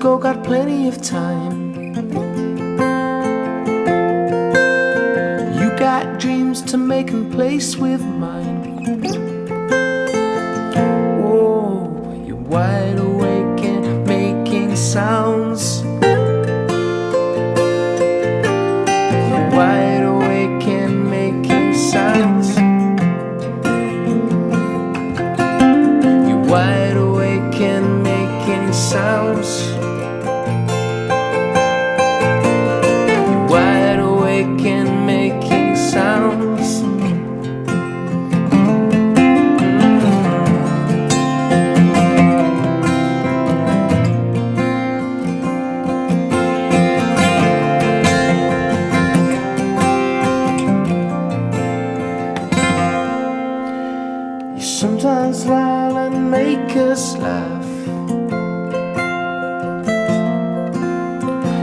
ago, got plenty of time. You got dreams to make and place with mine. Oh, you're wide awake and making sounds. You're wide awake and making sounds. You're wide awake and making sounds. You're wide awake and making sounds. You sometimes smile and make us laugh.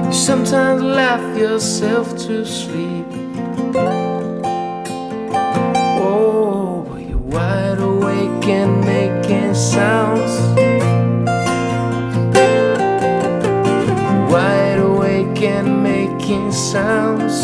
You sometimes laugh yourself to sleep. Oh, but you're wide awake and making sounds. Wide awake and making sounds.